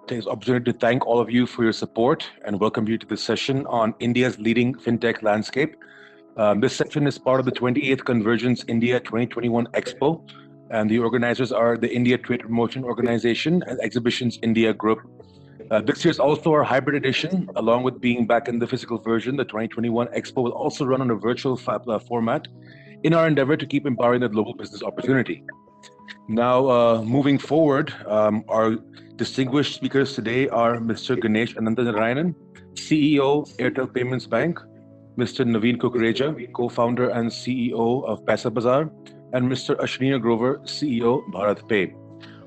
take this opportunity to thank all of you for your support and welcome you to this session on India's leading fintech landscape. This session is part of the 28th Convergence India 2021 Expo, and the organizers are the India Trade Promotion Organization and Exhibitions India Group. This year's also our hybrid edition, along with being back in the physical version. The 2021 Expo will also run on a virtual format in our endeavor to keep empowering the global business opportunity. Now, moving forward, our distinguished speakers today are Mr. Ganesh Ananthanarayanan, CEO, Airtel Payments Bank, Mr. Naveen Kukreja, co-founder and CEO of Paisabazaar, and Mr. Ashneer Grover, CEO, Bharat Pay.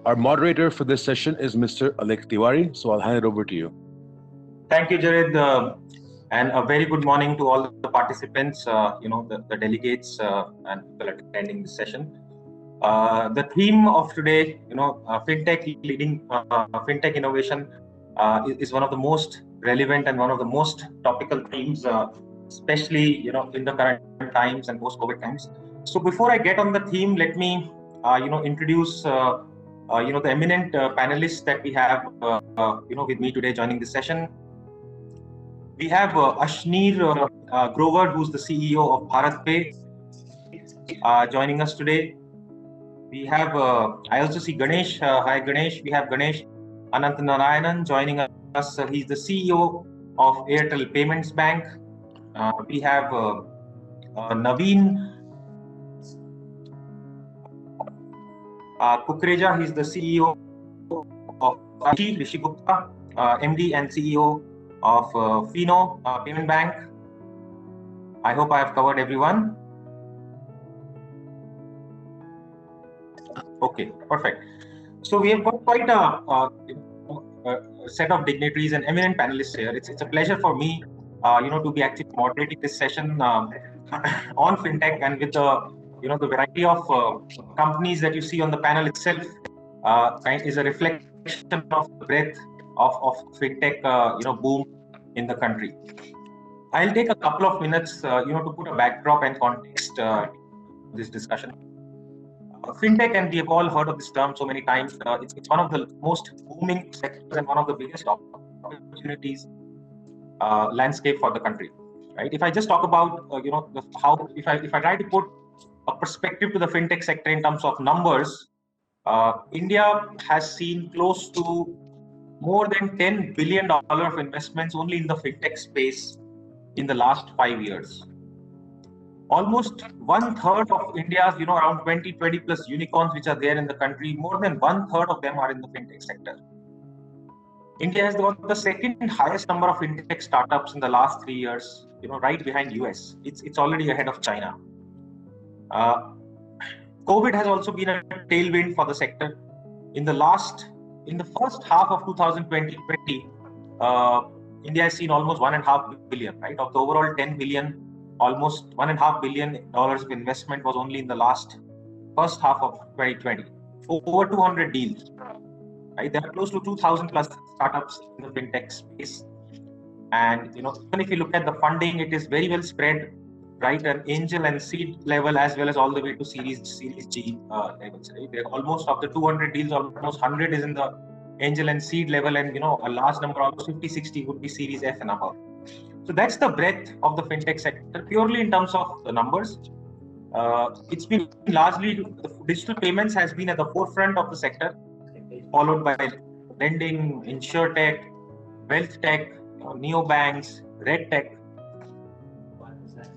Our moderator for this session is Mr. Alek Tiwari, so I'll hand it over to you. Thank you, Jared, and a very good morning to all the participants, the delegates and people attending this session. The theme of today, fintech leading fintech innovation is one of the most relevant and one of the most topical themes, especially in the current times and post-COVID times. So before I get on the theme, let me introduce the eminent panelists that we have with me today joining this session. We have Ashneer Grover, who's the CEO of Bharat Pay, joining us today. We have, I also see Ganesh. Hi, Ganesh. We have Ganesh Ananthanarayanan joining us. He's the CEO of Airtel Payments Bank. We have Naveen Kukreja. He's the CEO of Rishi Gupta, MD and CEO of Fino Payment Bank. I hope I have covered everyone. Okay, perfect. So we have got quite a set of dignitaries and eminent panelists here. It's a pleasure for me, to be actually moderating this session on fintech, and with the variety of companies that you see on the panel itself is a reflection of the breadth of fintech, boom in the country. I'll take a couple of minutes, to put a backdrop and context to this discussion. Fintech, and we have all heard of this term so many times. It's one of the most booming sectors and one of the biggest opportunities landscape for the country. Right? If I just talk about if I try to put a perspective to the fintech sector in terms of numbers, India has seen close to more than $10 billion of investments only in the fintech space in the last 5 years. Almost 1/3 of India's, around 20 plus unicorns which are there in the country, more than 1/3 of them are in the fintech sector. India has got the second highest number of fintech startups in the last 3 years, right behind US. It's already ahead of China. COVID has also been a tailwind for the sector. In the first half of 2020, India has seen almost $1.5 billion, right? Of the overall 10 billion, almost $1.5 billion of investment was only in the first half of 2020. Over 200 deals, right? There are close to 2,000 plus startups in the fintech space. And, even if you look at the funding, it is very well spread, right? An angel and seed level, as well as all the way to Series G levels, right? There almost of the 200 deals, almost 100 is in the angel and seed level, and, a large number, almost 50, 60 would be Series F and above. So that's the breadth of the fintech sector, purely in terms of the numbers. It's been largely, digital payments has been at the forefront of the sector, followed by lending, insurtech, wealth tech, neobanks, red tech.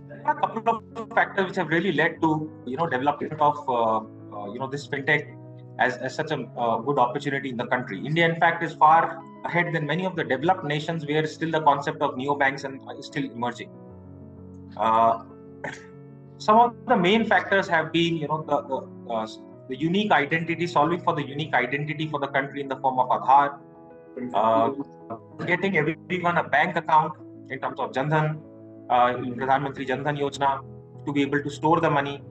There are a couple of factors which have really led to development of this fintech as such a good opportunity in the country. India, in fact, is far ahead than many of the developed nations, where still the concept of neobanks is still emerging. Some of the main factors have been, the unique identity, solving for the unique identity for the country in the form of Aadhaar, getting everyone a bank account in terms of Jan Dhan, Pradhan Mantri Jan Dhan Yojana, to be able to store the money,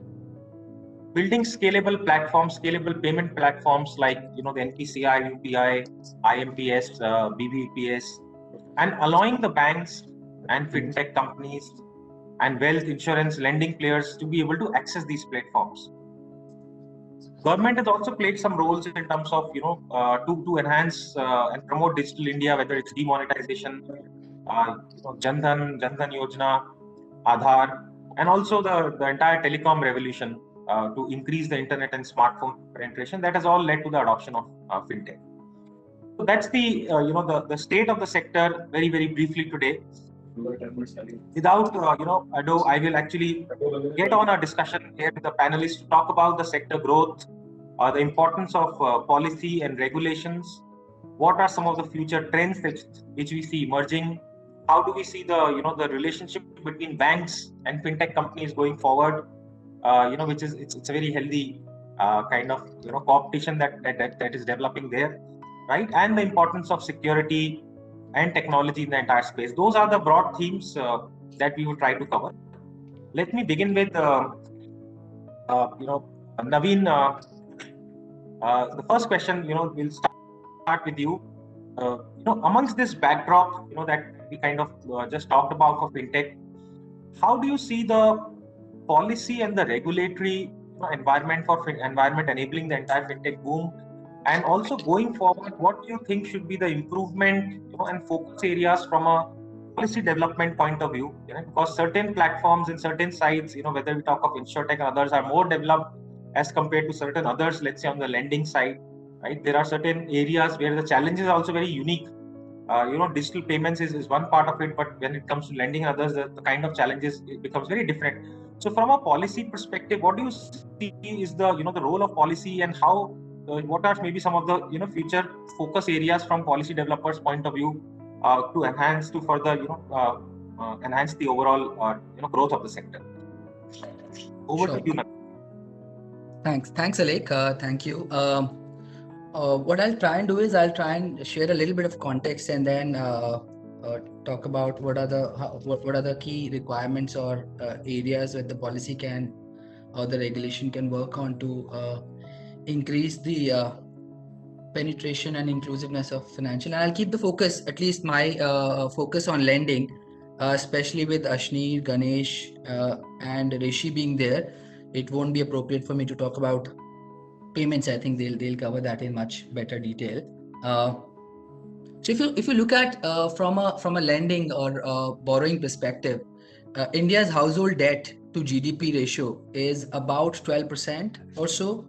building scalable platforms, scalable payment platforms like the NPCI, UPI, IMPS, BBPS, and allowing the banks and fintech companies and wealth, insurance, lending players to be able to access these platforms. Government has also played some roles in terms of to enhance and promote Digital India, whether it's demonetization, Jan Dhan Yojana, Aadhaar, and also the entire telecom revolution to increase the internet and smartphone penetration. That has all led to the adoption of fintech. So that's the the state of the sector very briefly today. Without ado, I will actually get on a discussion here with the panelists to talk about the sector growth, the importance of policy and regulations. What are some of the future trends which we see emerging? How do we see the relationship between banks and fintech companies going forward? Which is it's a very healthy kind of competition that is developing there, right? And the importance of security and technology in the entire space. Those are the broad themes that we will try to cover. Let me begin with Naveen. The first question, we'll start with you. Amongst this backdrop, that we kind of just talked about for fintech, how do you see the policy and the regulatory environment enabling the entire fintech boom? And also going forward, what do you think should be the improvement and focus areas from a policy development point of view? Because certain platforms and certain sites, whether we talk of InsurTech and others, are more developed as compared to certain others, let's say on the lending side, right? There are certain areas where the challenges are also very unique. Digital payments is one part of it, but when it comes to lending and others, the kind of challenges, it becomes very different. So from a policy perspective, what do you see is the the role of policy, and how what are maybe some of the future focus areas from policy developers point of view to further enhance the overall growth of the sector? Over Sure. to you, Naveen. Thanks, Alek. Thank you. What I'll try and do is I'll try and share a little bit of context, and then talk about what are the key requirements or areas where the policy can or the regulation can work on to increase the penetration and inclusiveness of financial. And I'll keep the focus, at least my focus, on lending, especially with Ashni, Ganesh, and Rishi being there. It won't be appropriate for me to talk about payments. I think they'll cover that in much better detail. So if you look at from a lending or borrowing perspective, India's household debt to GDP ratio is about 12% or so.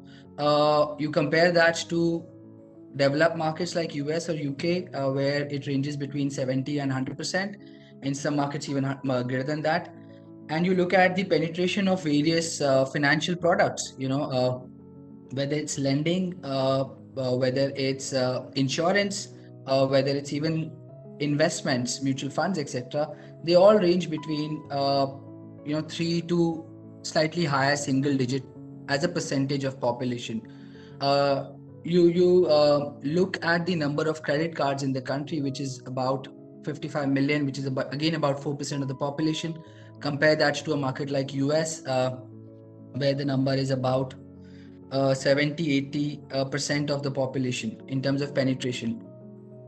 You compare that to developed markets like US or UK, where it ranges between 70 and 100%. In some markets even greater than that. And you look at the penetration of various financial products, whether it's lending, whether it's insurance, whether it's even investments, mutual funds, etc. They all range between 3 to slightly higher single digit as a percentage of population. You look at the number of credit cards in the country, which is about 55 million, which is about 4% of the population. Compare that to a market like US, where the number is about 70-80% of the population in terms of penetration.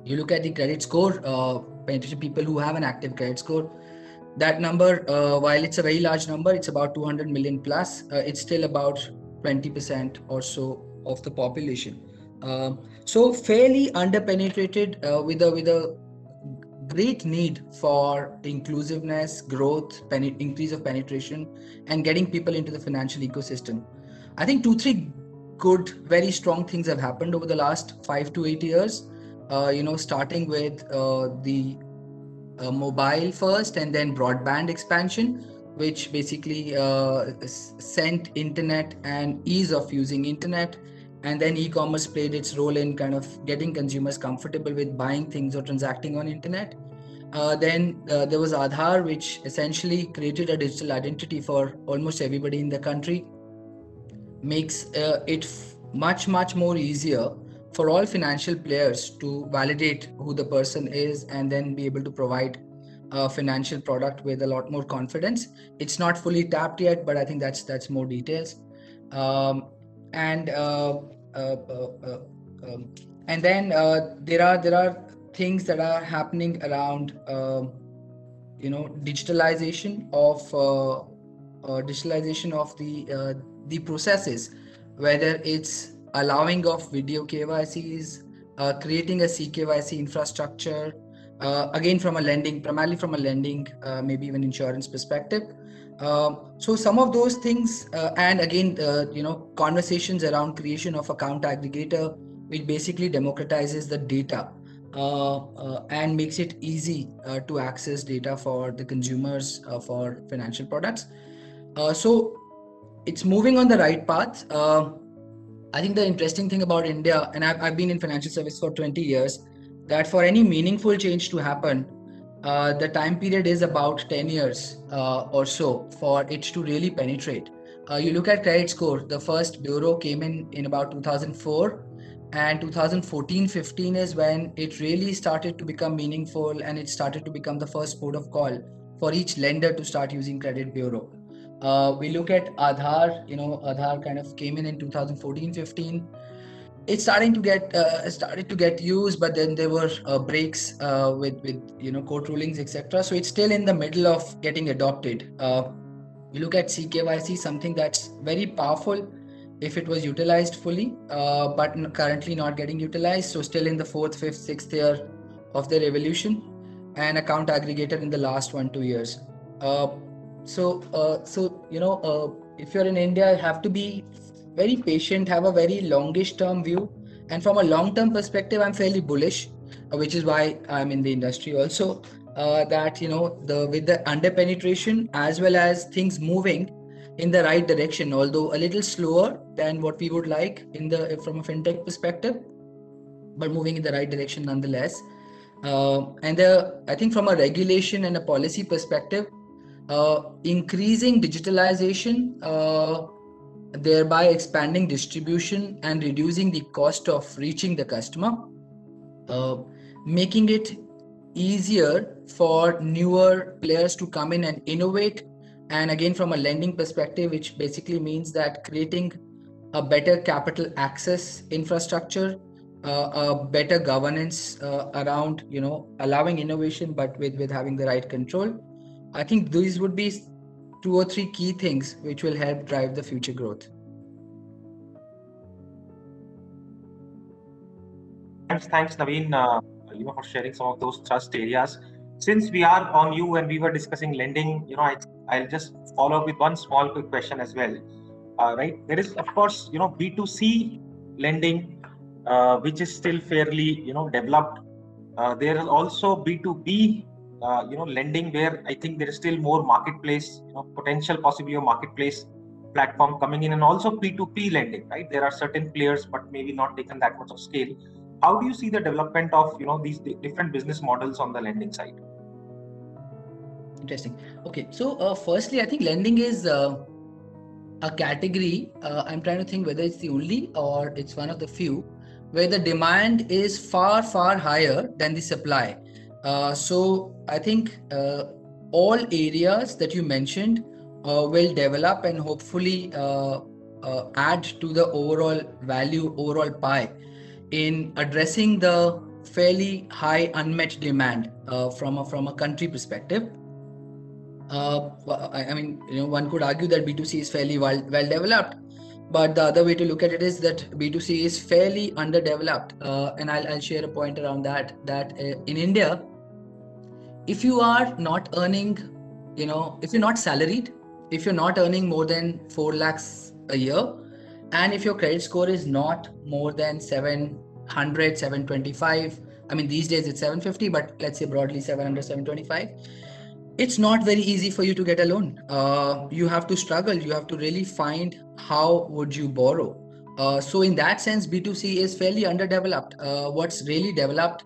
You look at the credit score, penetration, people who have an active credit score. That number, while it's a very large number, it's about 200 million plus. It's still about 20% or so of the population. So fairly underpenetrated, with a great need for inclusiveness, growth, increase of penetration, and getting people into the financial ecosystem. I think 2-3 good, very strong things have happened over the last 5 to 8 years. Starting with the mobile first, and then broadband expansion, which basically sent internet and ease of using internet. And then e-commerce played its role in kind of getting consumers comfortable with buying things or transacting on internet. Then there was Aadhaar, which essentially created a digital identity for almost everybody in the country. Makes it much more easier for all financial players to validate who the person is and then be able to provide a financial product with a lot more confidence. It's not fully tapped yet, but I think that's more details. And then there are things that are happening around digitalization of the processes. whether it's allowing of video KYCs, creating a CKYC infrastructure, again from a lending, primarily from a lending, maybe even insurance perspective. So some of those things, and again, conversations around creation of account aggregator, which basically democratizes the data and makes it easy to access data for the consumers for financial products. So it's moving on the right path. I think the interesting thing about India, and I've been in financial service for 20 years, that for any meaningful change to happen, the time period is about 10 years or so for it to really penetrate. You look at credit score, the first bureau came in about 2004, and 2014-15 is when it really started to become meaningful, and it started to become the first port of call for each lender to start using credit bureau. We look at Aadhaar, Aadhaar kind of came in 2014-15. It's started to get used, but then there were breaks with court rulings, etc. So it's still in the middle of getting adopted. You look at CKYC, something that's very powerful if it was utilized fully, but currently not getting utilized. So still in the 4th, 5th, 6th year of their evolution, and account aggregator in the last 1-2 years. If you're in India, you have to be very patient, have a very longish term view, and from a long-term perspective, I'm fairly bullish, which is why I'm in the industry also. That with the under penetration as well as things moving in the right direction, although a little slower than what we would like from a fintech perspective, but moving in the right direction nonetheless. I think from a regulation and a policy perspective, increasing digitalization, thereby expanding distribution and reducing the cost of reaching the customer, making it easier for newer players to come in and innovate. And again, from a lending perspective, which basically means that creating a better capital access infrastructure, a better governance around allowing innovation, but with having the right control. I think these would be 2 or 3 key things which will help drive the future growth. Thanks, Naveen, for sharing some of those trust areas. Since we are on you and we were discussing lending, I'll just follow up with one small quick question as well. Right, there is of course B2C lending, which is still fairly developed. There is also B2B lending, where I think there is still more marketplace potential, possibly a marketplace platform coming in, and also P2P lending, right? There are certain players, but maybe not taken that much of scale. How do you see the development of these different business models on the lending side? Interesting. Okay, so firstly, I think lending is a category. I'm trying to think whether it's the only or it's one of the few where the demand is far higher than the supply. So I think all areas that you mentioned will develop and hopefully add to the overall value, overall pie, in addressing the fairly high unmet demand from a country perspective. I mean, one could argue that B2C is fairly well developed, but the other way to look at it is that B2C is fairly underdeveloped. And I'll share a point around that in India, if you are not earning, if you're not salaried, if you're not earning more than 4 lakhs a year, and if your credit score is not more than 700, 725, I mean, these days it's 750, but let's say broadly 700, 725, it's not very easy for you to get a loan. You have to struggle. You have to really find how would you borrow. So in that sense, B2C is fairly underdeveloped. What's really developed,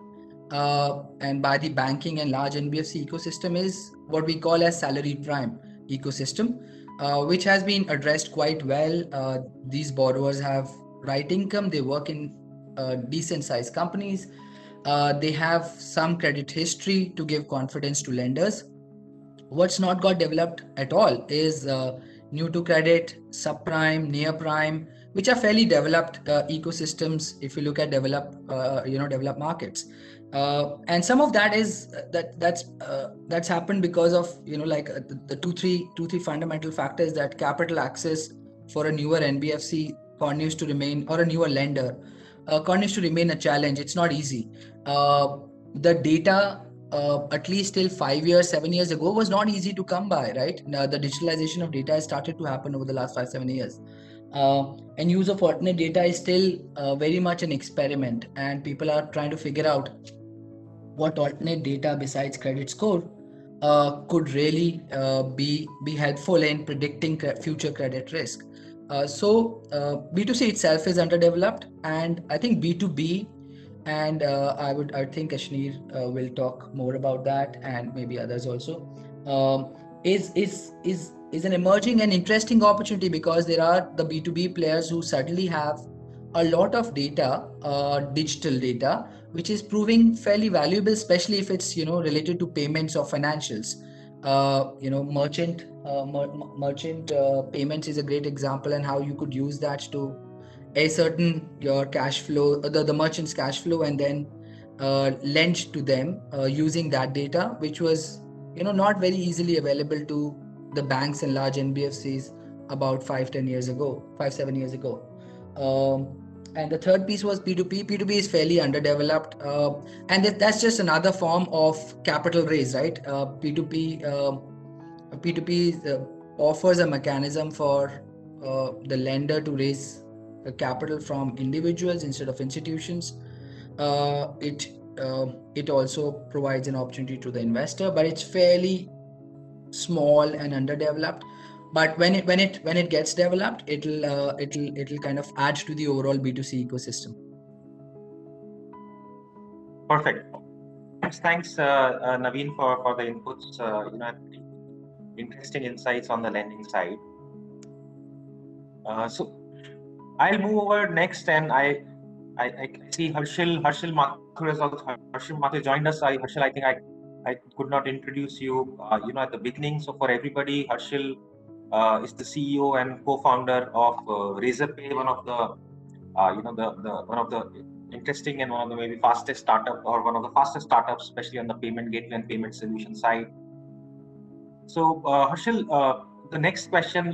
and by the banking and large NBFC ecosystem, is what we call as salary prime ecosystem, which has been addressed quite well. These borrowers have right income. They work in decent sized companies. They have some credit history to give confidence to lenders. What's not got developed at all is new to credit, subprime, near prime, which are fairly developed ecosystems if you look at developed markets. And some of that is that's happened because of the two three fundamental factors: that capital access for a newer NBFC continues to remain, or a newer lender continues to remain a challenge. It's not easy. The data, at least till 5 years, 7 years ago, was not easy to come by, right? Now, the digitalization of data has started to happen over the last 5-7 years. And use of alternate data is still very much an experiment, and people are trying to figure out what alternate data besides credit score could really be helpful in predicting future credit risk. So B2C itself is underdeveloped, and I think B2B, and I think Kashmir will talk more about that, and maybe others also, is an emerging and interesting opportunity, because there are the B2B players who suddenly have a lot of data, digital data, which is proving fairly valuable, especially if it's related to payments or financials. Merchant payments is a great example, and how you could use that to ascertain your cash flow, the merchant's cash flow, and then lend to them using that data, which was not very easily available to the banks and large NBFCs about 5-7 years ago. And the third piece was P2P. P2P is fairly underdeveloped, and that's just another form of capital raise, right? P2P offers a mechanism for the lender to raise capital from individuals instead of institutions. It also provides an opportunity to the investor, but it's fairly small and underdeveloped. But when it gets developed, it'll kind of add to the overall B2C ecosystem. Perfect. Thanks, Naveen, for the inputs. Interesting insights on the lending side. So I'll move over next, and I see Harshil Mathur has also. Harshil Mathur joined us. Harshil, I think I could not introduce you, at the beginning. So for everybody, Harshil is the CEO and co-founder of Razorpay, one of the, one of the interesting and one of the maybe fastest startup, or one of the fastest startups, especially on the payment gateway and payment solution side. So Harshil, the next question,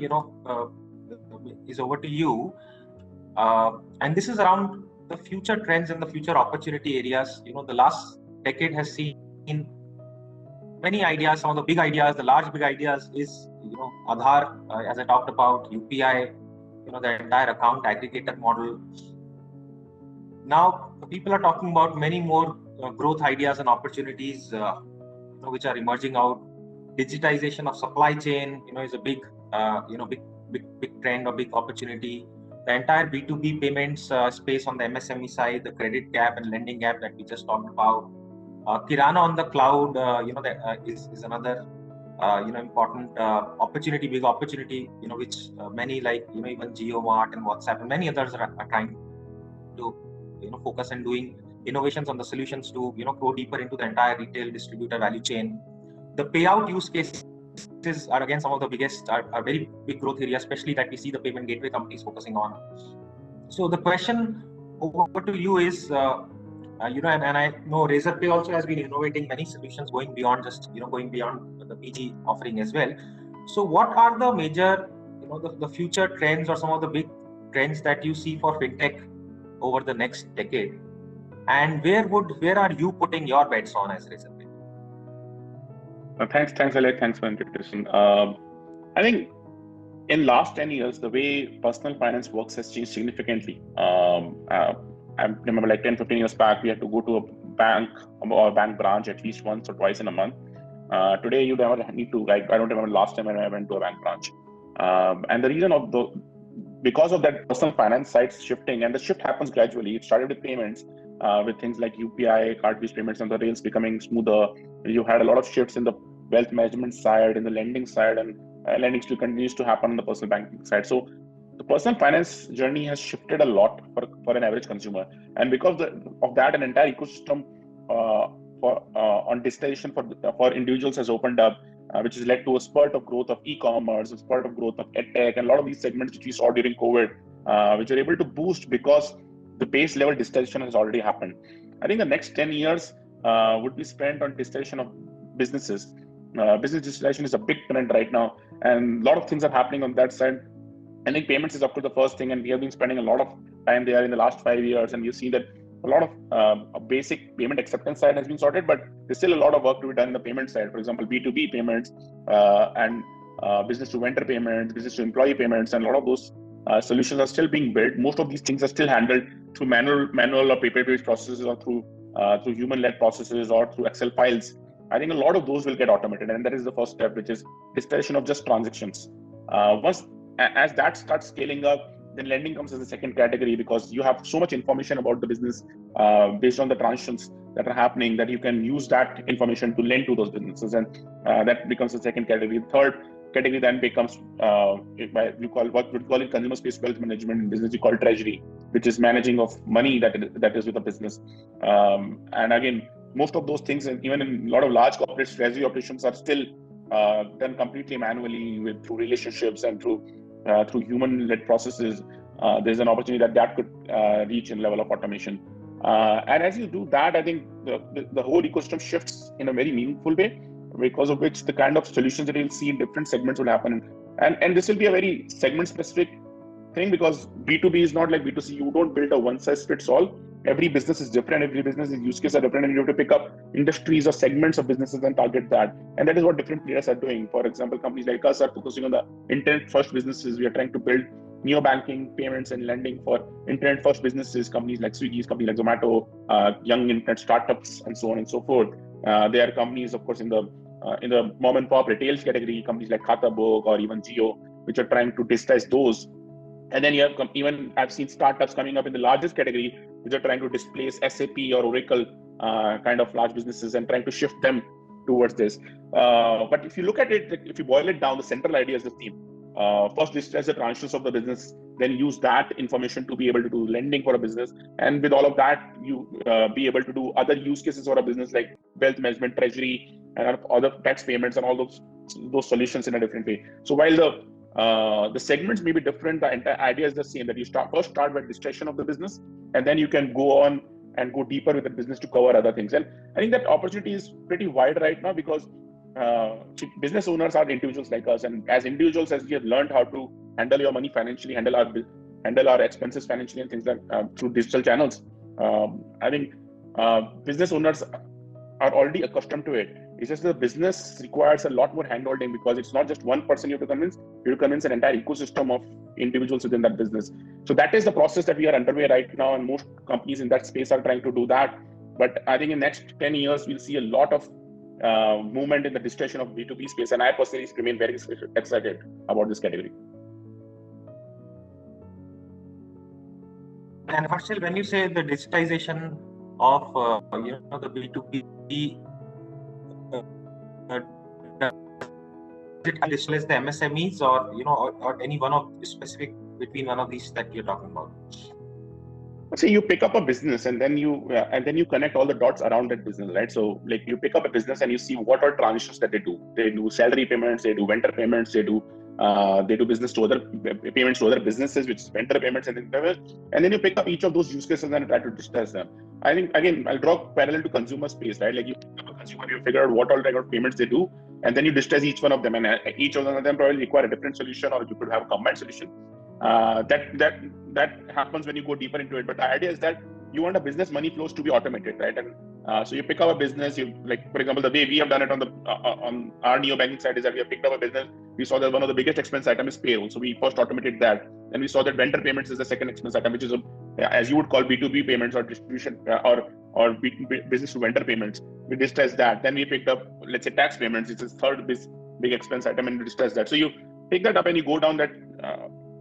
is over to you, and this is around the future trends and the future opportunity areas. The last decade has seen many ideas. Some of the big ideas, the large big ideas, is Aadhaar, as I talked about, UPI, the entire account aggregator model. Now people are talking about many more growth ideas and opportunities, which are emerging out. Digitization of supply chain, is a big trend or big opportunity. The entire B2B payments space on the MSME side, the credit gap and lending gap that we just talked about. Kirana on the cloud, is another, important opportunity, big opportunity, which many, like, even JioMart and WhatsApp and many others are trying to, focus and doing innovations on the solutions to, go deeper into the entire retail distributor value chain. The payout use cases are again some of the biggest, are very big growth areas, especially that we see the payment gateway companies focusing on. So the question over to you is, and I know Razorpay also has been innovating many solutions, going beyond just, going beyond the PG offering as well. So what are the major, the future trends, or some of the big trends that you see for fintech over the next decade? And where are you putting your bets on as Razorpay? Thanks, Alec. Thanks for introducing. I think in last 10 years, the way personal finance works has changed significantly. I remember like 10-15 years back, we had to go to a bank or a bank branch at least once or twice in a month. Today, you never need to. Like, I don't remember last time when I went to a bank branch. And the reason because of that personal finance side shifting, and the shift happens gradually. It started with payments, with things like UPI, card-based payments, and the rails becoming smoother. You had a lot of shifts in the wealth management side, in the lending side, and lending still continues to happen on the personal banking side. So the personal finance journey has shifted a lot for an average consumer, and because of that, an entire ecosystem on digitization for individuals has opened up, which has led to a spurt of growth of e-commerce, a spurt of growth of edtech, and a lot of these segments which we saw during COVID, which are able to boost because the base level digitization has already happened. I think the next 10 years would be spent on digitization of businesses. Business digitalization is a big trend right now, and a lot of things are happening on that side. I think payments is of course the first thing, and we have been spending a lot of time there in the last 5 years, and you see that a lot of a basic payment acceptance side has been sorted, but there's still a lot of work to be done in the payment side. For example, B2B payments and business to vendor payments, business to employee payments, and a lot of those solutions are still being built. Most of these things are still handled through manual or paper-based processes, or through human-led processes, or through Excel files. I think a lot of those will get automated, and that is the first step, which is digitization of just transactions. As that starts scaling up, then lending comes as a second category, because you have so much information about the business based on the transactions that are happening, that you can use that information to lend to those businesses, and that becomes the second category. The third category then becomes what we call it consumer space wealth management. In business, you call treasury, which is managing of money that is with the business. And again, most of those things, and even in a lot of large corporates, treasury operations are still done completely manually through relationships and through human-led processes. There's an opportunity that could reach a level of automation. And as you do that, I think the whole ecosystem shifts in a very meaningful way, because of which the kind of solutions that you'll see in different segments will happen. And this will be a very segment-specific thing, because B2B is not like B2C. You don't build a one-size-fits-all. Every business is different. Every business's use cases are different, and you have to pick up industries or segments of businesses and target that. And that is what different players are doing. For example, companies like us are focusing on the internet-first businesses. We are trying to build neo-banking, payments, and lending for internet-first businesses. Companies like Swiggy, companies like Zomato, young internet startups, and so on and so forth. There are companies, of course, in the mom-and-pop retail category, companies like Khatabook or even Jio, which are trying to digitize those. And then you have even I've seen startups coming up in the largest category, which are trying to displace SAP or Oracle kind of large businesses and trying to shift them towards this. But if you look at it, if you boil it down, the central idea is the theme. First, digitize the transactions of the business, then use that information to be able to do lending for a business. And with all of that, you be able to do other use cases for a business like wealth management, treasury, and other tax payments, and all those solutions in a different way. So while the segments may be different, the entire idea is the same, that you first start with digitization of the business, and then you can go on and go deeper with the business to cover other things. And I think that opportunity is pretty wide right now, because business owners are individuals like us, and as individuals, as we have learned how to handle your money financially, handle our expenses financially, and things like through digital channels, I think business owners are already accustomed to it. It's just the business requires a lot more handholding, because it's not just one person you have to convince. You have to convince an entire ecosystem of individuals within that business. So that is the process that we are underway right now, and most companies in that space are trying to do that. But I think in the next 10 years, we'll see a lot of movement in the digitization of B2B space, and I personally remain very excited about this category. And Harshil, when you say the digitization of the B2B, it digitalize the MSMEs, or any one of specific between one of these that you're talking about? So you pick up a business, and then you connect all the dots around that business, right? So like you pick up a business and you see what are transitions that they do. They do salary payments, they do vendor payments, they do business to other payments to other businesses, which is vendor payments, and then you pick up each of those use cases and try to digitize them. I think again, I'll draw parallel to consumer space, right? Like you pick up a consumer, you figure out what all type of payments they do, and then you digitize each one of them, and each of them probably require a different solution, or you could have a combined solution. That happens when you go deeper into it. But the idea is that you want a business money flows to be automated, right? And so you pick up a business. You, like, for example, the way we have done it on our neo banking side is that we have picked up a business. We saw that one of the biggest expense item is payroll, so we first automated that. Then we saw that vendor payments is the second expense item, which is as you would call B2B payments or distribution or business to vendor payments. We digitized that. Then we picked up, let's say, tax payments. It's a third big expense item, and we digitized that. So you pick that up and you go down that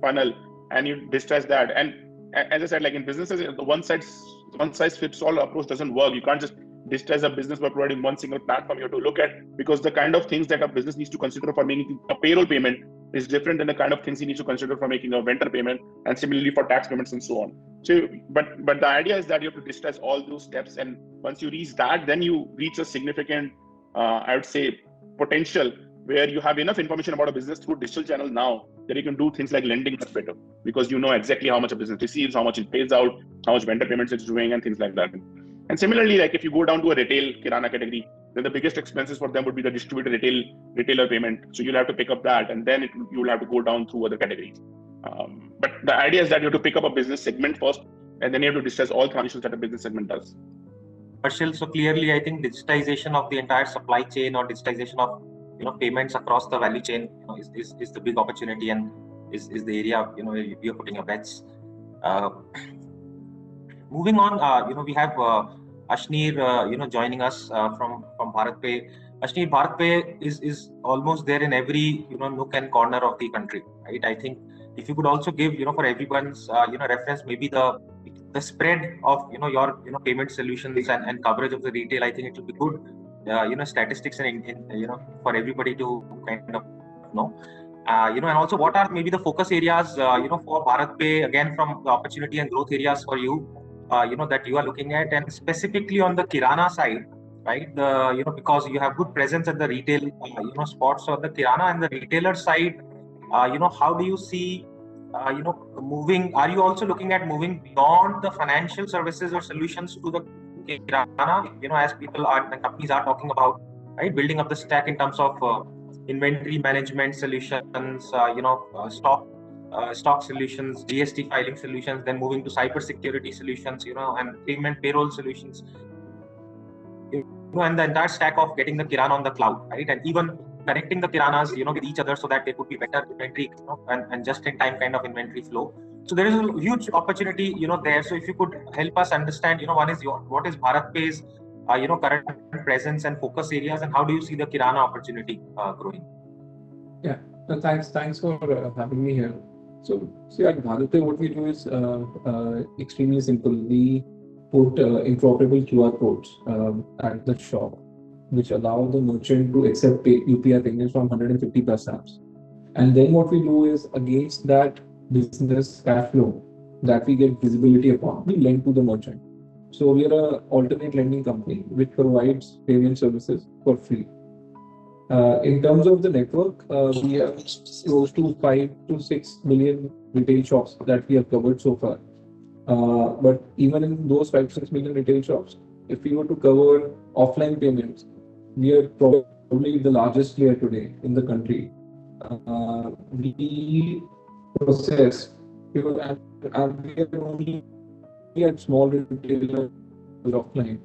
funnel and you digitize that. And as I said, like in businesses, the one size fits all approach doesn't work. You can't just digitize a business by providing one single platform. You have to look at, because the kind of things that a business needs to consider for making a payroll payment is different than the kind of things he needs to consider for making a vendor payment, and similarly for tax payments and so on. So, but the idea is that you have to digitize all those steps, and once you reach that, then you reach a significant, I would say, potential where you have enough information about a business through digital channels now that you can do things like lending much better, because you know exactly how much a business receives, how much it pays out, how much vendor payments it's doing, and things like that. And similarly, like if you go down to a retail kirana category, then the biggest expenses for them would be the distributor retailer payment. So you'll have to pick up that, and then you'll have to go down through other categories. But the idea is that you have to pick up a business segment first, and then you have to discharge all transitions that a business segment does. Commercial. So clearly, I think digitization of the entire supply chain or digitization of payments across the value chain is the big opportunity, and is the area you're putting your bets. Moving on, we have Ashneer, joining us from BharatPe. Ashneer, BharatPe is almost there in every nook and corner of the country, right? I think if you could also give for everyone's reference, maybe the spread of your payment solutions and coverage of the retail, I think it will be good statistics and for everybody to kind of know. And also what are maybe the focus areas for BharatPe, again from the opportunity and growth areas for you that you are looking at, and specifically on the kirana side, right? Because you have good presence at the retail spots. So the kirana and the retailer side, how do you see moving? Are you also looking at moving beyond the financial services or solutions to the kirana? As people are and companies are talking about, right, building up the stack in terms of inventory management solutions, stock solutions, GST filing solutions, then moving to cyber security solutions, and payment payroll solutions, and the entire stack of getting the kirana on the cloud, right? And even connecting the kiranas, with each other so that there could be better inventory, and just-in-time kind of inventory flow. So there is a huge opportunity, there. So if you could help us understand, one is what is BharatPe's, current presence and focus areas, and how do you see the kirana opportunity growing? Yeah, thanks for having me here. So see, at BharatPe, what we do is extremely simple. We put interoperable QR codes at the shop, which allow the merchant to accept UPI payments from 150 plus apps. And then what we do is, against that business cash flow that we get visibility upon, we lend to the merchant. So we are an alternate lending company which provides payment services for free. In terms of the network, we have close to 5 to 6 million retail shops that we have covered so far. But even in those 5 to 6 million retail shops, if we were to cover offline payments, we are probably the largest player today in the country. We process, because we are only at small retailers offline.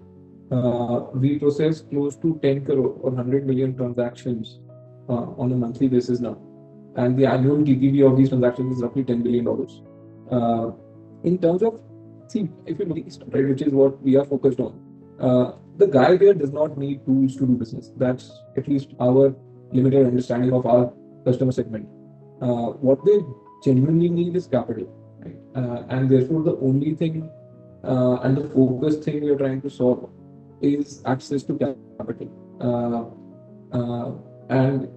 We process close to 10 crore or 100 million transactions on a monthly basis now. And the annual TPV of these transactions is roughly $10 billion. In terms of, if you look, right, which is what we are focused on, the guy there does not need tools to do business. That's at least our limited understanding of our customer segment. What they genuinely need is capital, right? And therefore the only thing and the focused thing we are trying to solve is access to capital. And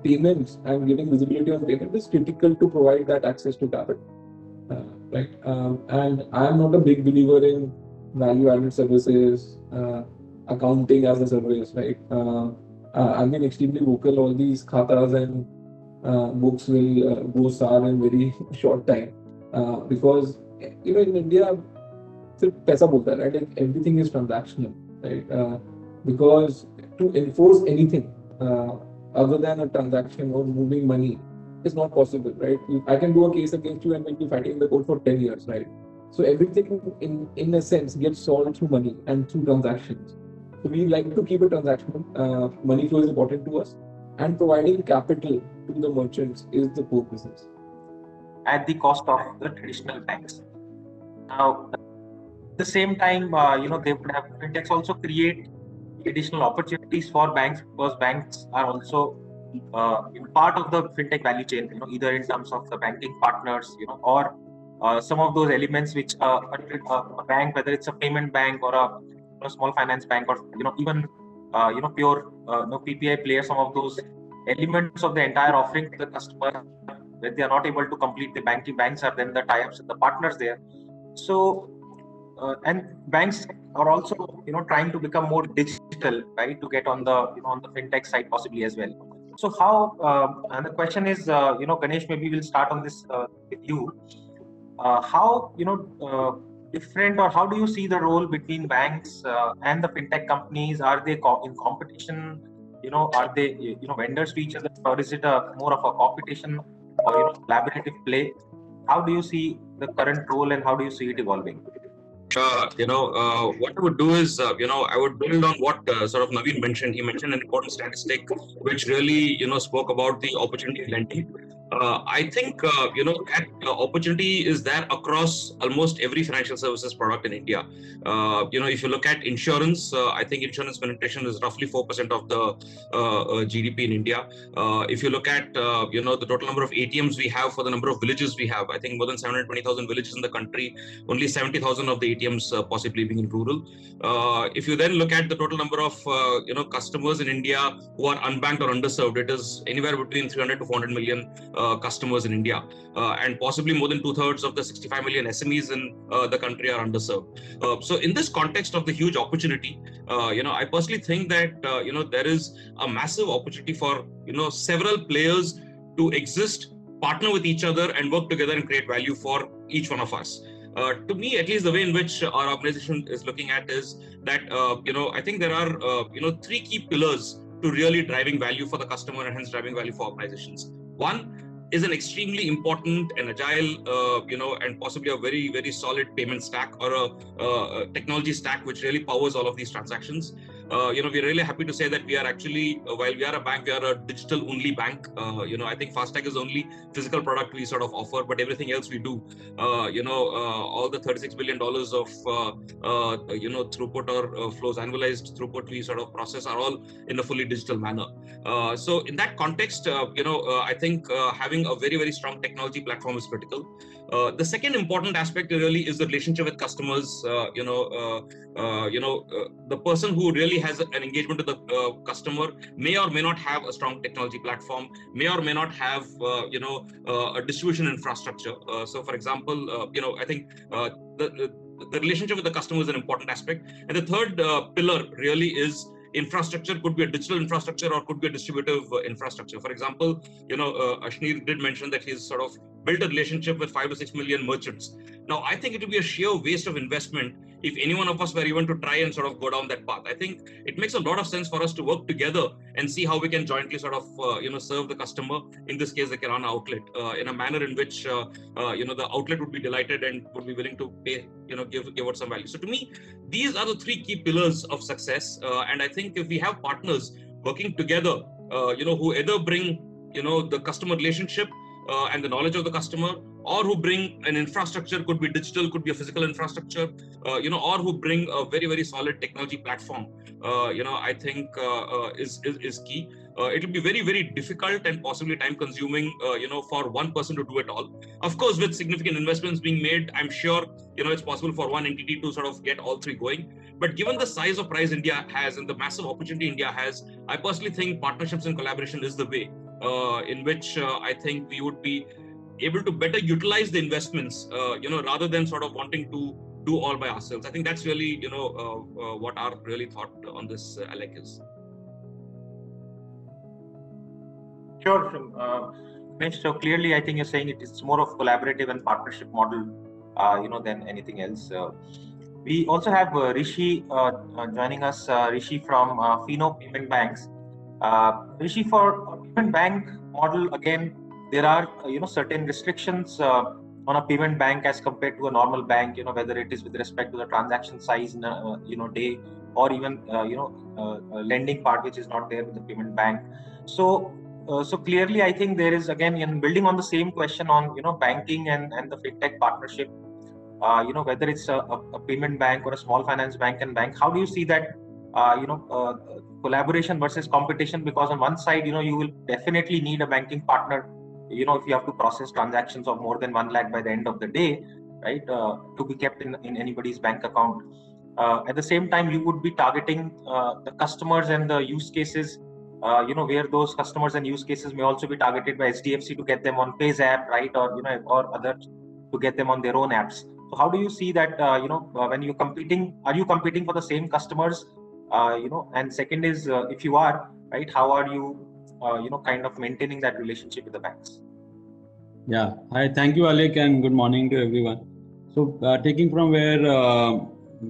payments and giving visibility on payment is critical to provide that access to capital. Right? And I am not a big believer in value-added services, accounting as a service, right? I've been extremely vocal. All these khatas and books will go sour in very short time, because in India, सिर्फ पैसा बोलता है, right? Like everything is transactional, right? Because to enforce anything other than a transaction or moving money is not possible, right? I can do a case against you and we'll be fighting in the court for 10 years, right? So everything in a sense gets solved through money and through transactions. So we like to keep it transactional. Money flow is important to us, and providing capital to the merchants is the core business. At the cost of the traditional banks. Now, at the same time, they would have fintechs also create additional opportunities for banks, because banks are also part of the fintech value chain, either in terms of the banking partners, or some of those elements which a bank, whether it's a payment bank or a small finance bank, or even pure PPI player, some of those elements of the entire offering to the customer, when they are not able to complete the banks are then the tie-ups and the partners there. So and banks are also trying to become more digital, right, to get on the on the fintech side possibly as well. So how and the question is, Ganesh, maybe we'll start on this with you. How different, or how do you see the role between banks and the fintech companies? Are they in competition? Are they vendors to each other, or is it more of a competition or collaborative play? How do you see the current role, and how do you see it evolving? What I would do is, I would build on what sort of Naveen mentioned. He mentioned an important statistic which really, spoke about the opportunity in lending. I think, that opportunity is there across almost every financial services product in India. If you look at insurance, I think insurance penetration is roughly 4% of the GDP in India. If you look at, the total number of ATMs we have for the number of villages we have, I think more than 720,000 villages in the country, only 70,000 of the ATMs possibly being in rural. If you then look at the total number of customers in India who are unbanked or underserved, it is anywhere between 300 to 400 million customers in India, and possibly more than 2/3 of the 65 million SMEs in the country are underserved. So in this context of the huge opportunity, I personally think that there is a massive opportunity for several players to exist, partner with each other, and work together and create value for each one of us. To me, at least the way in which our organization is looking at is that, I think there are, three key pillars to really driving value for the customer and hence driving value for organizations. One is an extremely important and agile, and possibly a very, very solid payment stack or a technology stack which really powers all of these transactions. We're really happy to say that we are actually, while we are a bank, we are a digital only bank. I think FASTag is the only physical product we sort of offer, but everything else we do. All the $36 billion of, throughput or flows, annualized throughput we sort of process are all in a fully digital manner. So in that context, I think having a very, very strong technology platform is critical. The second important aspect really is the relationship with customers. The person who really has an engagement with the customer may or may not have a strong technology platform, may or may not have a distribution infrastructure. So for example, I think the relationship with the customer is an important aspect. And the third pillar really is infrastructure. Could be a digital infrastructure or could be a distributive infrastructure. For example, Ashneer did mention that he's sort of built a relationship with 5 to 6 million merchants. Now, I think it would be a sheer waste of investment if any one of us were even to try and sort of go down that path. I think it makes a lot of sense for us to work together and see how we can jointly sort of, serve the customer, in this case, the Kirana outlet, in a manner in which, the outlet would be delighted and would be willing to pay, give out some value. So to me, these are the three key pillars of success. And I think if we have partners working together, who either bring, the customer relationship and the knowledge of the customer, or who bring an infrastructure, could be digital, could be a physical infrastructure, or who bring a very, very solid technology platform, I think is key. It will be very, very difficult and possibly time consuming, for one person to do it all. Of course, with significant investments being made, I'm sure, it's possible for one entity to sort of get all three going. But given the size of prize India has and the massive opportunity India has, I personally think partnerships and collaboration is the way in which I think we would be able to better utilize the investments, rather than sort of wanting to do all by ourselves. I think that's really, what our really thought on this, Alec, is. Sure. So clearly, I think you're saying it's more of collaborative and partnership model, than anything else. We also have Rishi joining us. Rishi from Fino Payment Banks. Rishi, for a payment bank model, again, there are certain restrictions on a payment bank as compared to a normal bank. Whether it is with respect to the transaction size in a day, or even lending part, which is not there with the payment bank. So clearly, I think there is, again, building on the same question on banking and the fintech partnership. Whether it's a payment bank or a small finance bank and bank, how do you see that collaboration versus competition? Because on one side, you will definitely need a banking partner, if you have to process transactions of more than 1 lakh by the end of the day, right, to be kept in anybody's bank account. At the same time, you would be targeting the customers and the use cases, where those customers and use cases may also be targeted by SDFC to get them on Payz app, right, or or others to get them on their own apps. So how do you see that, when you're competing, are you competing for the same customers? And second is, if you are, right, how are you, kind of maintaining that relationship with the banks? Yeah, hi, thank you, Alec, and good morning to everyone. So taking from where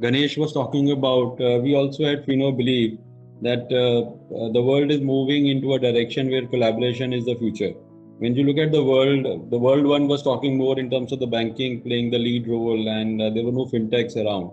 Ganesh was talking about, we also at Fino believe that the world is moving into a direction where collaboration is the future. When you look at the world one was talking more in terms of the banking playing the lead role, and there were no fintechs around.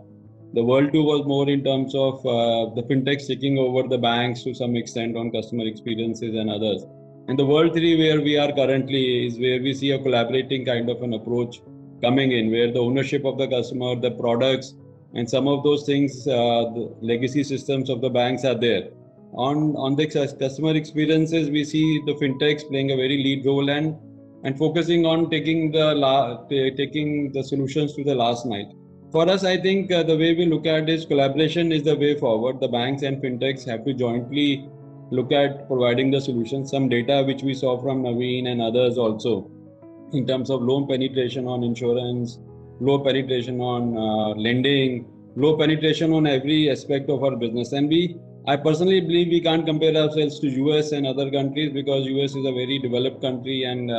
The world two was more in terms of the fintechs taking over the banks to some extent on customer experiences and others. And the world three, where we are currently, is where we see a collaborating kind of an approach coming in, where the ownership of the customer, the products, and some of those things, the legacy systems of the banks are there. On the customer experiences, we see the fintechs playing a very lead role and focusing on taking the solutions to the last mile. For us, I think the way we look at is collaboration is the way forward. The banks and fintechs have to jointly look at providing the solutions. Some data which we saw from Naveen and others also, in terms of loan penetration on insurance, low penetration on lending, low penetration on every aspect of our business. And I personally believe we can't compare ourselves to US and other countries, because US is a very developed country, and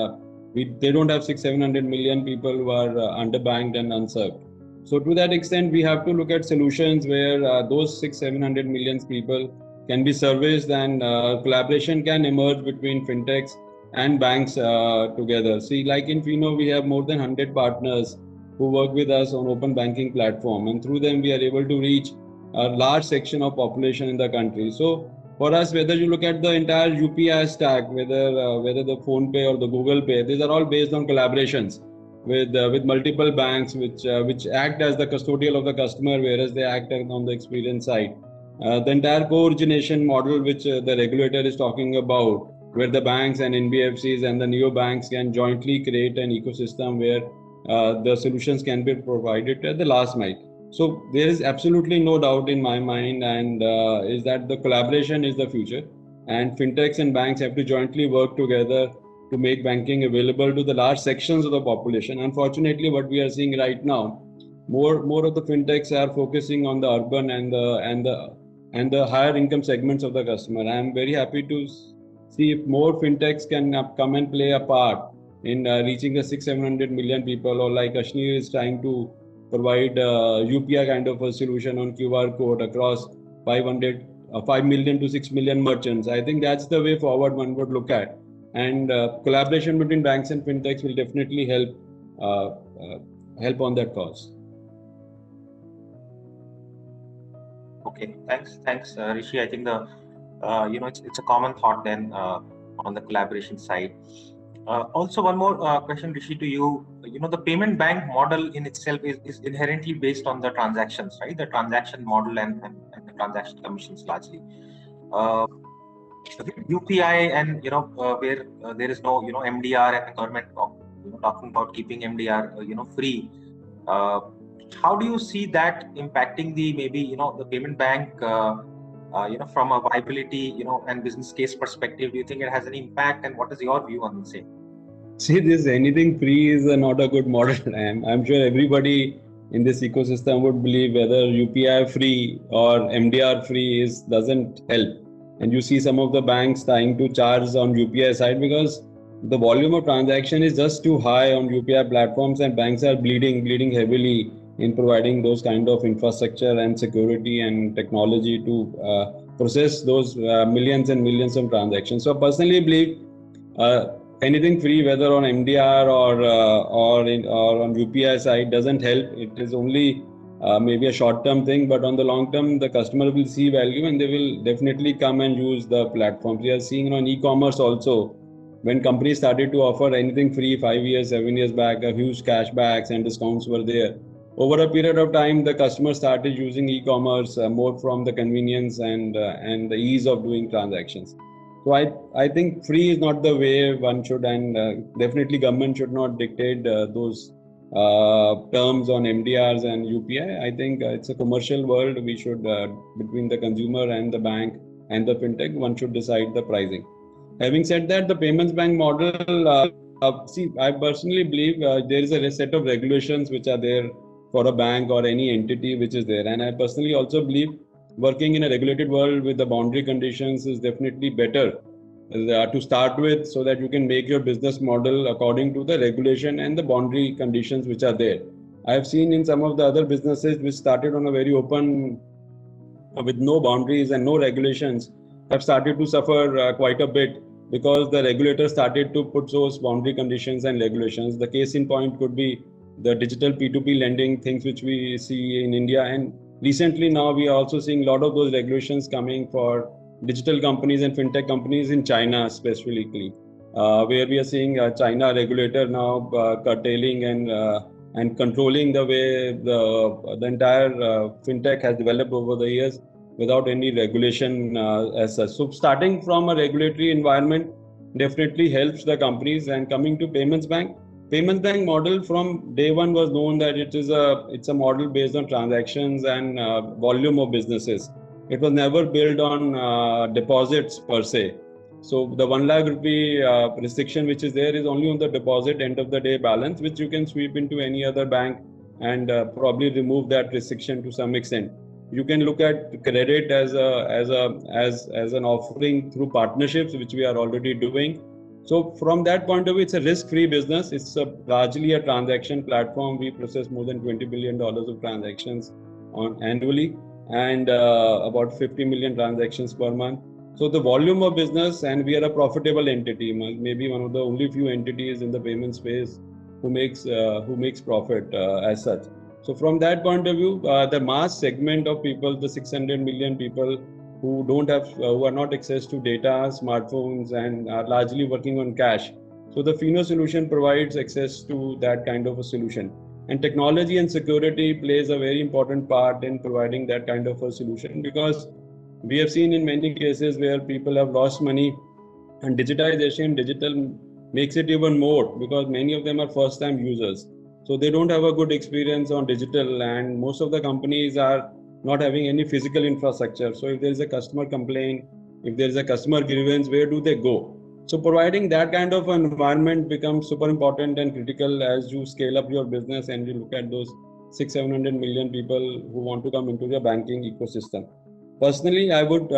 they don't have 600-700 million people who are underbanked and unserved. So to that extent, we have to look at solutions where those 600-700 million people can be serviced, and collaboration can emerge between fintechs and banks together. See, like in Fino, we have more than 100 partners who work with us on open banking platform, and through them we are able to reach a large section of population in the country. So for us, whether you look at the entire UPI stack, whether the PhonePe or the Google Pay, these are all based on collaborations with multiple banks which act as the custodial of the customer, whereas they act on the experience side. The entire co-origination model which the regulator is talking about, where the banks and NBFCs and the neobanks can jointly create an ecosystem where the solutions can be provided at the last mile. So there is absolutely no doubt in my mind, and is that the collaboration is the future, and fintechs and banks have to jointly work together to make banking available to the large sections of the population. Unfortunately, what we are seeing right now, more of the fintechs are focusing on the urban and the higher income segments of the customer. I am very happy to see if more fintechs can come and play a part in reaching the 600-700 million people, or like Ashni is trying to provide UPI kind of a solution on QR code across 5 million to 6 million merchants. I think that's the way forward one would look at. And collaboration between banks and fintechs will definitely help on that cause. Okay, thanks, Rishi. I think it's a common thought then on the collaboration side. Also, one more question, Rishi, to you. The payment bank model in itself is inherently based on the transactions, right? The transaction model and the transaction commissions largely. UPI and where there is no MDR, and the government talking about keeping MDR free. How do you see that impacting the payment bank from a viability and business case perspective? Do you think it has any impact, and what is your view on the same? See, this anything free is not a good model. I'm sure everybody in this ecosystem would believe whether UPI free or MDR free doesn't help. And you see some of the banks trying to charge on UPI side because the volume of transaction is just too high on UPI platforms, and banks are bleeding heavily in providing those kind of infrastructure and security and technology to process those millions and millions of transactions. So I personally believe anything free, whether on MDR or on UPI side, doesn't help. It is only maybe a short-term thing, but on the long term, the customer will see value and they will definitely come and use the platform. We are seeing on e-commerce also, when companies started to offer anything free 5 years, 7 years back, a huge cashbacks and discounts were there. Over a period of time, the customers started using e-commerce more from the convenience and the ease of doing transactions. So I think free is not the way one should, and definitely government should not dictate those terms on MDRs and UPI. I think it's a commercial world. We should, between the consumer and the bank and the fintech, one should decide the pricing. Having said that, the payments bank model, I personally believe there is a set of regulations which are there for a bank or any entity which is there. And I personally also believe working in a regulated world with the boundary conditions is definitely better to start with, so that you can make your business model according to the regulation and the boundary conditions which are there. I have seen in some of the other businesses which started on a very open, with no boundaries and no regulations, have started to suffer quite a bit because the regulator started to put those boundary conditions and regulations. The case in point could be the digital P2P lending, things which we see in India. And recently now we are also seeing a lot of those regulations coming for digital companies and fintech companies in China specifically, where we are seeing a China regulator now curtailing and controlling the way the entire fintech has developed over the years without any regulation as such. So starting from a regulatory environment definitely helps the companies. And coming to Payments Bank model from day one was known that it's a model based on transactions and volume of businesses. It was never built on deposits per se. So the 1 lakh rupee restriction which is there is only on the deposit end of the day balance, which you can sweep into any other bank and probably remove that restriction to some extent. You can look at credit as an offering through partnerships, which we are already doing. So from that point of view, it's a risk-free business. It's largely a transaction platform. We process more than $20 billion of transactions annually and about 50 million transactions per month. So the volume of business, and we are a profitable entity, maybe one of the only few entities in the payment space who makes profit as such. So from that point of view, the mass segment of people, the 600 million people who are not access to data, smartphones, and are largely working on cash. So the Fino solution provides access to that kind of a solution. And technology and security plays a very important part in providing that kind of a solution, because we have seen in many cases where people have lost money, and digital makes it even more, because many of them are first-time users. So they don't have a good experience on digital, and most of the companies are not having any physical infrastructure. So if there is a customer complaint, if there is a customer grievance, where do they go? So providing that kind of environment becomes super important and critical as you scale up your business and you look at those 600-700 million people who want to come into the banking ecosystem. Personally, I would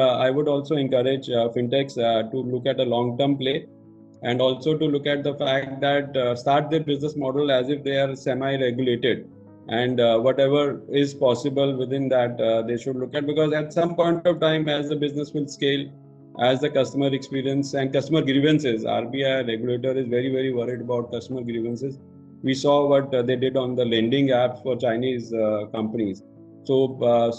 also encourage fintechs to look at a long-term play, and also to look at the fact that start their business model as if they are semi-regulated, and whatever is possible within that they should look at, because at some point of time, as the business will scale, as the customer experience and customer grievances, RBI regulator is very, very worried about customer grievances. We saw what they did on the lending apps for Chinese companies. So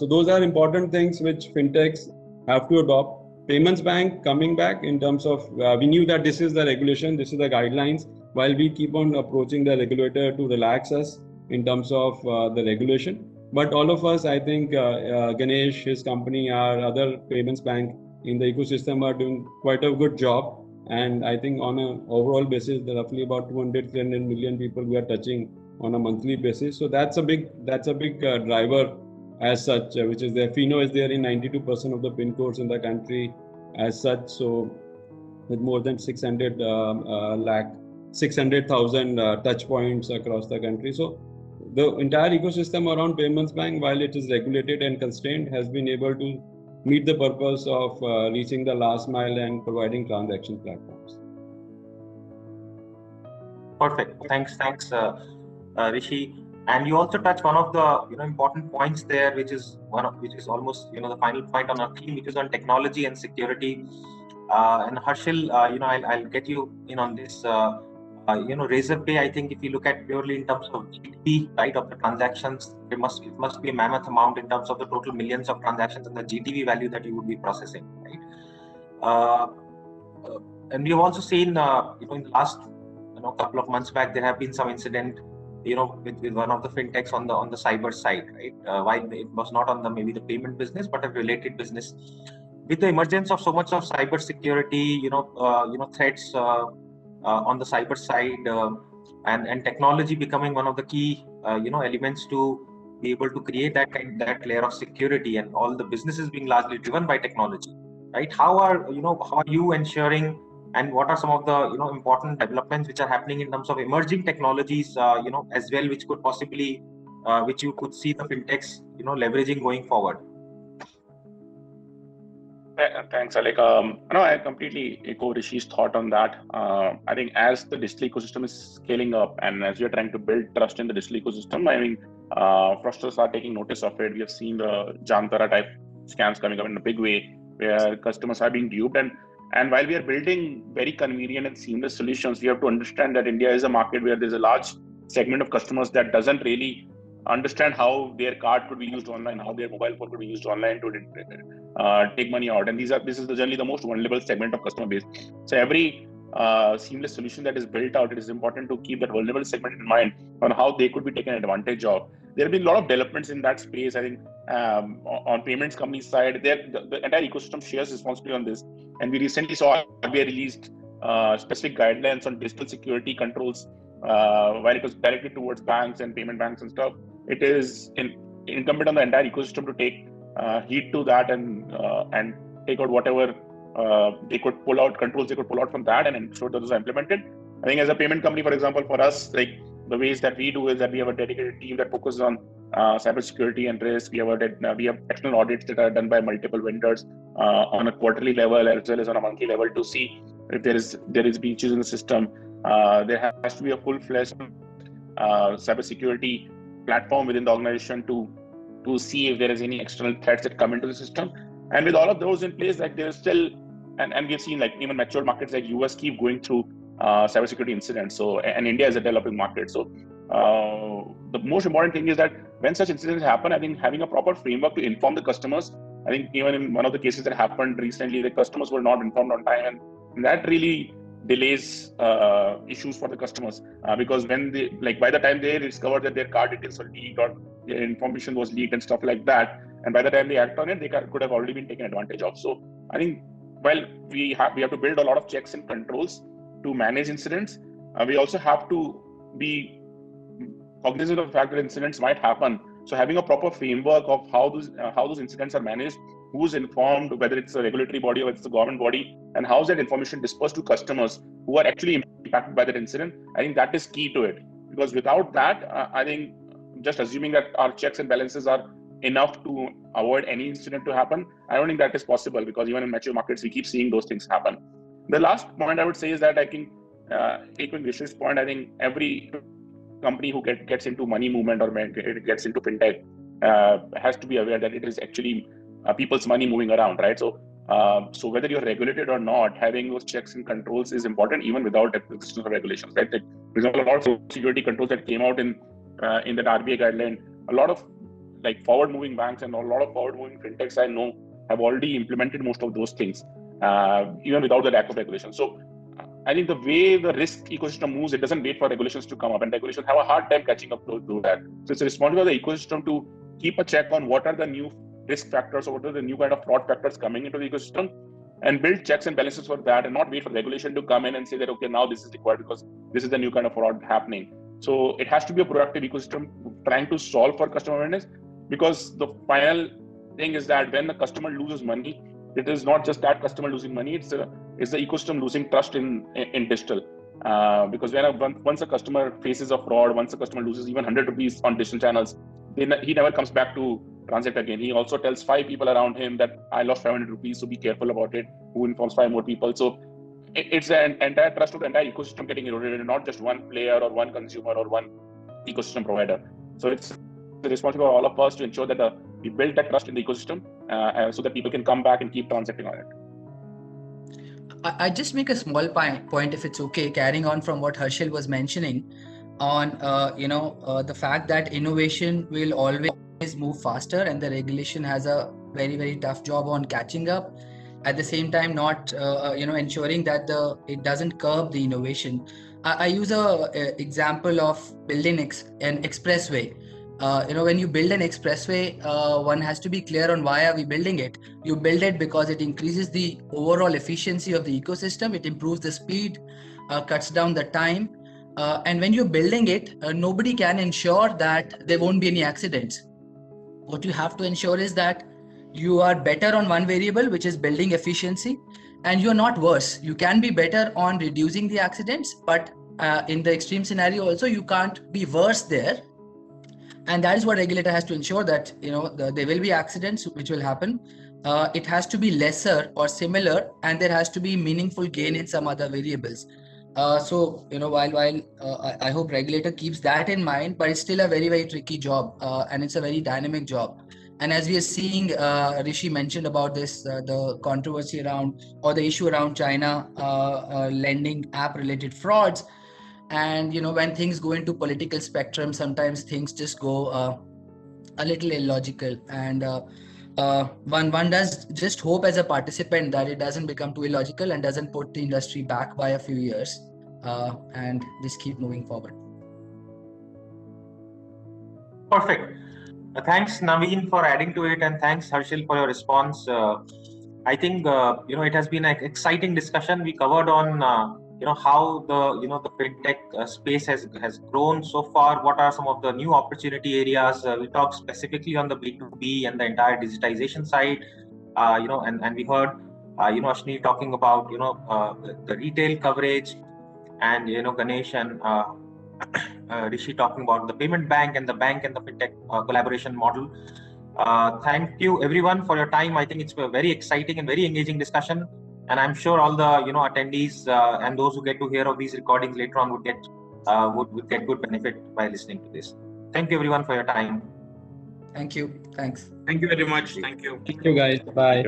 those are important things which fintechs have to adopt. Payments Bank coming back in terms of, we knew that this is the regulation, this is the guidelines, while we keep on approaching the regulator to relax us in terms of the regulation. But all of us, I think Ganesh, his company, our other Payments Bank in the ecosystem are doing quite a good job. And I think on an overall basis, there are roughly about 200-300 million people we are touching on a monthly basis. So that's a big driver as such, which is there. Fino is there in 92% of the PIN codes in the country as such. So with more than 600,000 touch points across the country. So the entire ecosystem around Payments Bank, while it is regulated and constrained, has been able to meet the purpose of reaching the last mile and providing transaction platforms. Perfect. Thanks, Rishi. And you also touch one of the important points there, which is almost the final point on our theme, which is on technology and security. And Harshil, I'll get you in on this. Razorpay, I think if you look at purely in terms of GDP, right, of the transactions, it must be a mammoth amount in terms of the total millions of transactions and the GTV value that you would be processing, right? And we have also seen, in the last couple of months back, there have been some incident, with one of the fintechs on the cyber side, right? While it was not on maybe the payment business, but a related business. With the emergence of so much of cyber security, threats on the cyber side, and technology becoming one of the key, elements to be able to create that layer of security, and all the businesses being largely driven by technology, right? How are you ensuring? And what are some of the important developments which are happening in terms of emerging technologies, as well, which could possibly, which you could see the fintechs, leveraging going forward? Thanks, Alec. No, I completely echo Rishi's thought on that. I think as the digital ecosystem is scaling up and as we are trying to build trust in the digital ecosystem, I mean, fraudsters are taking notice of it. We have seen the Jantara type scams coming up in a big way where customers are being duped. And while we are building very convenient and seamless solutions, we have to understand that India is a market where there's a large segment of customers that doesn't really understand how their card could be used online, how their mobile phone could be used online to take money out. And this is generally the most vulnerable segment of customer base. So every seamless solution that is built out, it is important to keep that vulnerable segment in mind on how they could be taken advantage of. There have been a lot of developments in that space. I think on payments company side, the entire ecosystem shares responsibility on this. And we recently saw RBI released specific guidelines on digital security controls while it was directed towards banks and payment banks and stuff. It is incumbent on the entire ecosystem to take heed to that and take out whatever they could pull out, controls they could pull out from that and ensure that those are implemented. I think as a payment company, for example, for us, like the ways that we do is that we have a dedicated team that focuses on cybersecurity and risk. We have external audits that are done by multiple vendors on a quarterly level as well as on a monthly level to see if there is breaches in the system. There has to be a full-fledged cybersecurity platform within the organization to see if there is any external threats that come into the system. And with all of those in place, like there's still, and we've seen like even mature markets like US keep going through cybersecurity incidents. So, and India is a developing market. So the most important thing is that when such incidents happen, I think having a proper framework to inform the customers. I think even in one of the cases that happened recently, the customers were not informed on time, and that really delays issues for the customers because when they by the time they discover that their card details were leaked or their information was leaked and stuff like that, and by the time they act on it, they could have already been taken advantage of. So I think while we have to build a lot of checks and controls to manage incidents, we also have to be cognizant of the fact that incidents might happen. So having a proper framework of how those incidents are managed, who's informed, whether it's a regulatory body or it's a government body, and how's that information dispersed to customers who are actually impacted by that incident. I think that is key to it, because without that, I think just assuming that our checks and balances are enough to avoid any incident to happen, I don't think that is possible, because even in mature markets, we keep seeing those things happen. The last point I would say is that I think, echoing Rishi's point, I think every company who gets into money movement or gets into fintech has to be aware that it is actually people's money moving around, right? So whether you're regulated or not, having those checks and controls is important even without the existence of regulations, right? Like, for example, a lot of security controls that came out in that RBI guideline, a lot of forward-moving banks and a lot of forward-moving fintechs I know have already implemented most of those things, even without the lack of regulation. So I think the way the risk ecosystem moves, it doesn't wait for regulations to come up, and regulations have a hard time catching up to do that. So it's a responsibility of the ecosystem to keep a check on what are the new risk factors or what are the new kind of fraud factors coming into the ecosystem, and build checks and balances for that, and not wait for regulation to come in and say that, okay, now this is required because this is the new kind of fraud happening. So it has to be a proactive ecosystem trying to solve for customer awareness, because the final thing is that when the customer loses money, it is not just that customer losing money, it's the ecosystem losing trust in digital. Because once a customer faces a fraud, once a customer loses even 100 rupees on digital channels, he never comes back to transact again. He also tells 5 people around him that I lost 500 rupees, so be careful about it, who informs 5 more people. So it's an entire trust of the entire ecosystem getting eroded, and not just one player or one consumer or one ecosystem provider. So it's the responsibility of all of us to ensure that we build that trust in the ecosystem so that people can come back and keep transacting on it. I just make a small point, if it's okay, carrying on from what Harshil was mentioning on the fact that innovation will always move faster, and the regulation has a very, very tough job on catching up. At the same time, not ensuring that it doesn't curb the innovation. I use a example of building an expressway. When you build an expressway, one has to be clear on why are we building it. You build it because it increases the overall efficiency of the ecosystem. It improves the speed, cuts down the time. And when you're building it, nobody can ensure that there won't be any accidents. What you have to ensure is that you are better on one variable, which is building efficiency, and you're not worse. You can be better on reducing the accidents, but in the extreme scenario also, you can't be worse there. And that is what regulator has to ensure, that there will be accidents which will happen, it has to be lesser or similar, and there has to be meaningful gain in some other variables. So, while I hope regulator keeps that in mind, but it's still a very, very tricky job, and it's a very dynamic job. And as we are seeing, Rishi mentioned about this, the controversy around, or the issue around China lending app related frauds. And, when things go into political spectrum, sometimes things just go a little illogical. And one does just hope as a participant that it doesn't become too illogical and doesn't put the industry back by a few years, and just keep moving forward. Perfect. Thanks, Naveen, for adding to it, and thanks, Harshil, for your response. I think it has been an exciting discussion. We covered on how the fintech space has grown so far. What are some of the new opportunity areas? We talked specifically on the B2B and the entire digitization side. And we heard Ashni talking about the retail coverage, and Ganesh and Rishi talking about the payment bank and the fintech collaboration model. Thank you everyone for your time. I think it's a very exciting and very engaging discussion, and I'm sure all the attendees and those who get to hear of these recordings later on would get good benefit by listening to this. Thank you everyone for your time. Thank you. Thanks. Thank you very much. Thank you. Thank you, guys. Bye.